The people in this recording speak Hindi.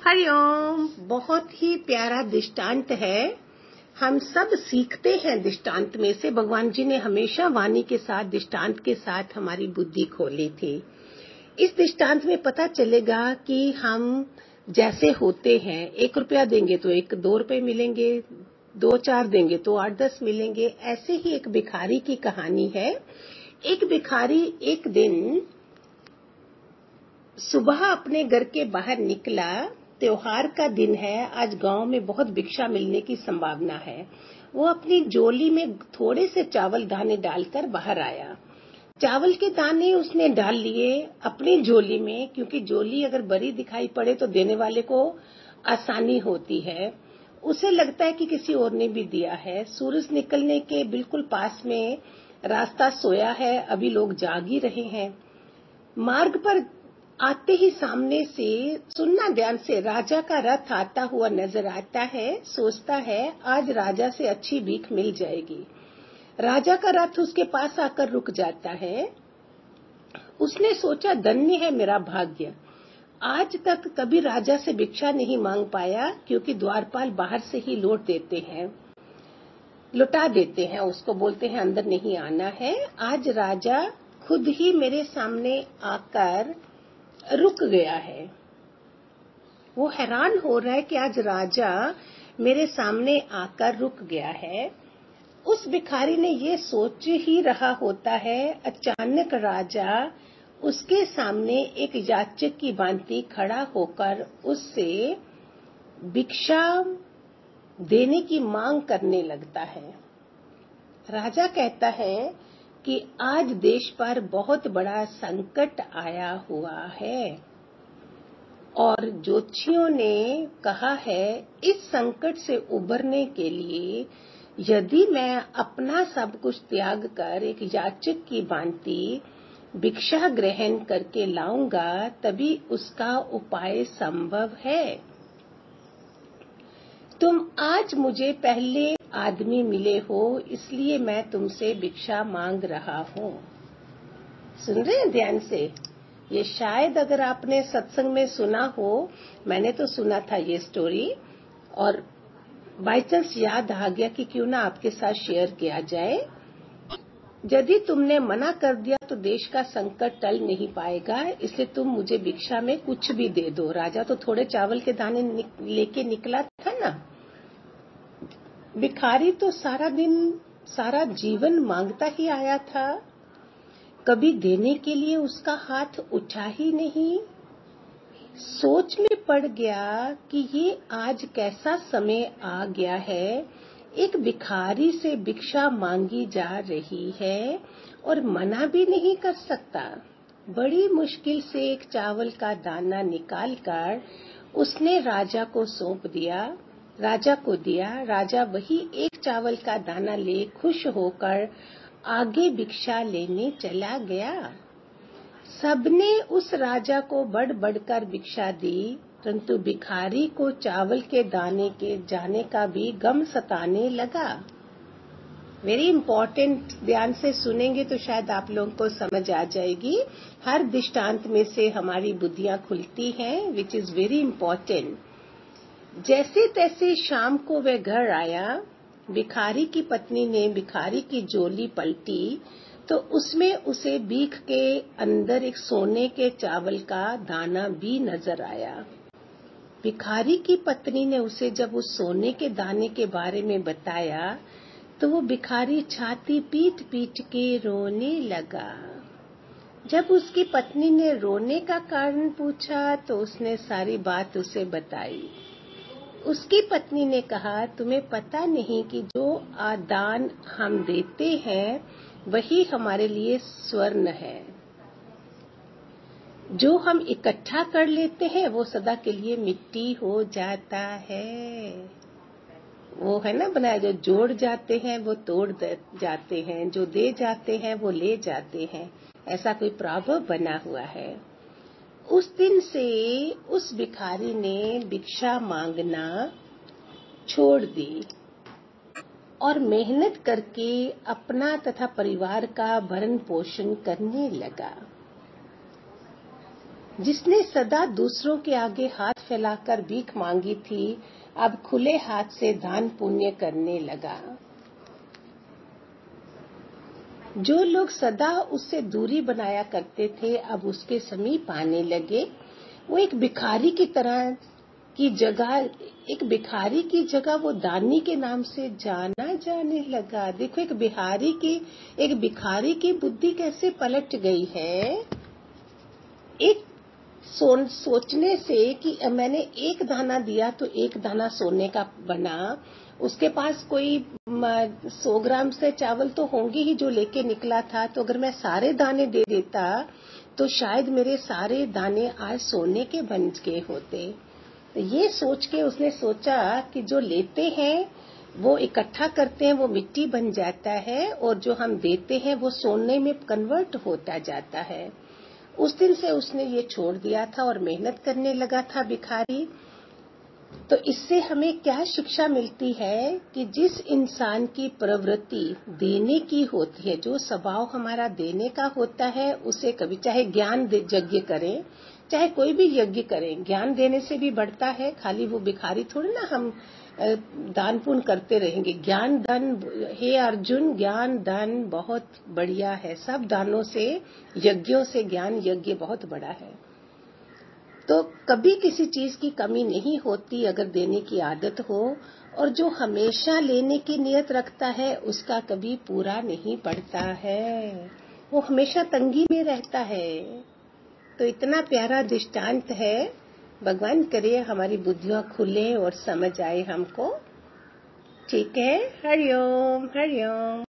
हरिओम। बहुत ही प्यारा दृष्टांत है। हम सब सीखते हैं दृष्टांत में से। भगवान जी ने हमेशा वाणी के साथ, दृष्टांत के साथ हमारी बुद्धि खोली थी। इस दृष्टांत में पता चलेगा कि हम जैसे होते हैं, 1 रुपया देंगे तो 1-2 रुपए मिलेंगे, 2-4 देंगे तो 8-10 मिलेंगे। ऐसे ही एक भिखारी की कहानी है। एक भिखारी एक दिन सुबह अपने घर के बाहर निकला। त्योहार का दिन है, आज गांव में बहुत भिक्षा मिलने की संभावना है। वो अपनी झोली में थोड़े से चावल दाने डालकर बाहर आया। चावल के दाने उसने डाल लिए अपनी झोली में, क्योंकि झोली अगर बड़ी दिखाई पड़े तो देने वाले को आसानी होती है। उसे लगता है कि किसी और ने भी दिया है। सूरज निकलने के बिल्कुल पास में रास्ता सोया है, अभी लोग जाग ही रहे हैं। मार्ग पर आते ही सामने से, सुनना ध्यान से, राजा का रथ आता हुआ नजर आता है। सोचता है आज राजा से अच्छी भीख मिल जाएगी। राजा का रथ उसके पास आकर रुक जाता है। उसने सोचा धन्य है मेरा भाग्य, आज तक कभी राजा से भिक्षा नहीं मांग पाया, क्योंकि द्वारपाल बाहर से ही लुटा देते हैं, उसको बोलते हैं अंदर नहीं आना है। आज राजा खुद ही मेरे सामने आकर रुक गया है। वो हैरान हो रहा है कि आज राजा मेरे सामने आकर रुक गया है। उस भिखारी ने ये सोच ही रहा होता है, अचानक राजा उसके सामने एक याचक की भांति खड़ा होकर उससे भिक्षा देने की मांग करने लगता है। राजा कहता है कि आज देश पर बहुत बड़ा संकट आया हुआ है और ज्योतिषियों ने कहा है इस संकट से उबरने के लिए यदि मैं अपना सब कुछ त्याग कर एक याचक की भांति भिक्षा ग्रहण करके लाऊंगा, तभी उसका उपाय संभव है। तुम आज मुझे पहले आदमी मिले हो, इसलिए मैं तुमसे भिक्षा मांग रहा हूँ। सुन रहे हैं ध्यान से? ये शायद अगर आपने सत्संग में सुना हो, मैंने तो सुना था ये स्टोरी, और बाय चांस याद आ गया कि क्यों ना आपके साथ शेयर किया जाए। यदि तुमने मना कर दिया तो देश का संकट टल नहीं पाएगा, इसलिए तुम मुझे भिक्षा में कुछ भी दे दो। राजा तो थोड़े चावल के दाने लेके निकला था ना। भिखारी तो सारा दिन, सारा जीवन मांगता ही आया था, कभी देने के लिए उसका हाथ उठा ही नहीं। सोच में पड़ गया कि ये आज कैसा समय आ गया है, एक भिखारी से भिक्षा मांगी जा रही है और मना भी नहीं कर सकता। बड़ी मुश्किल से एक चावल का दाना निकालकर उसने राजा को सौंप दिया, राजा को दिया। राजा वही एक चावल का दाना ले खुश होकर आगे भिक्षा लेने चला गया। सबने उस राजा को बढ़ बढ़कर भिक्षा दी, परंतु भिखारी को चावल के दाने के जाने का भी गम सताने लगा। वेरी इंपॉर्टेंट, ध्यान से सुनेंगे तो शायद आप लोगों को समझ आ जाएगी। हर दृष्टांत में से हमारी बुद्धियां खुलती हैं, विच इज वेरी इंपॉर्टेंट। जैसे तैसे शाम को वह घर आया। भिखारी की पत्नी ने भिखारी की झोली पलटी तो उसमें उसे भीख के अंदर एक सोने के चावल का दाना भी नजर आया। भिखारी की पत्नी ने उसे जब उस सोने के दाने के बारे में बताया तो वो भिखारी छाती पीट पीट के रोने लगा। जब उसकी पत्नी ने रोने का कारण पूछा तो उसने सारी बात उसे बताई। उसकी पत्नी ने कहा, तुम्हें पता नहीं कि जो दान हम देते हैं वही हमारे लिए स्वर्ण है। जो हम इकट्ठा कर लेते हैं वो सदा के लिए मिट्टी हो जाता है। वो है ना बनाया, जो जोड़ जाते हैं वो तोड़ जाते हैं, जो दे जाते हैं वो ले जाते हैं। ऐसा कोई प्रॉवर्ब बना हुआ है। उस दिन से उस भिखारी ने भिक्षा मांगना छोड़ दी और मेहनत करके अपना तथा परिवार का भरण पोषण करने लगा। जिसने सदा दूसरों के आगे हाथ फैलाकर भीख मांगी थी, अब खुले हाथ से दान पुण्य करने लगा। जो लोग सदा उससे दूरी बनाया करते थे, अब उसके समीप आने लगे। वो एक भिखारी की जगह वो दानी के नाम से जाना जाने लगा। देखो, एक भिखारी की बुद्धि कैसे पलट गई है। एक सोचने से कि मैंने एक दाना दिया तो एक दाना सोने का बना। उसके पास कोई 100 ग्राम से चावल तो होंगे ही जो लेके निकला था, तो अगर मैं सारे दाने दे देता तो शायद मेरे सारे दाने आज सोने के बन गए होते। ये सोच के उसने सोचा कि जो लेते हैं वो इकट्ठा करते हैं, वो मिट्टी बन जाता है, और जो हम देते हैं वो सोने में कन्वर्ट होता जाता है। उस दिन से उसने ये छोड़ दिया था और मेहनत करने लगा था भिखारी। तो इससे हमें क्या शिक्षा मिलती है कि जिस इंसान की प्रवृत्ति देने की होती है, जो स्वभाव हमारा देने का होता है, उसे कभी चाहे ज्ञान यज्ञ करें, चाहे कोई भी यज्ञ करें, ज्ञान देने से भी बढ़ता है। खाली वो भिखारी थोड़ी ना हम दान पुण्य करते रहेंगे। ज्ञान दान, हे अर्जुन, ज्ञान दान बहुत बढ़िया है। सब दानों से, यज्ञों से ज्ञान यज्ञ बहुत बड़ा है। तो कभी किसी चीज की कमी नहीं होती अगर देने की आदत हो, और जो हमेशा लेने की नियत रखता है उसका कभी पूरा नहीं पड़ता है, वो हमेशा तंगी में रहता है। तो इतना प्यारा दृष्टांत है। भगवान करे हमारी बुद्धियां खुले और समझ आए हमको। ठीक है, हरिओम हरिओम।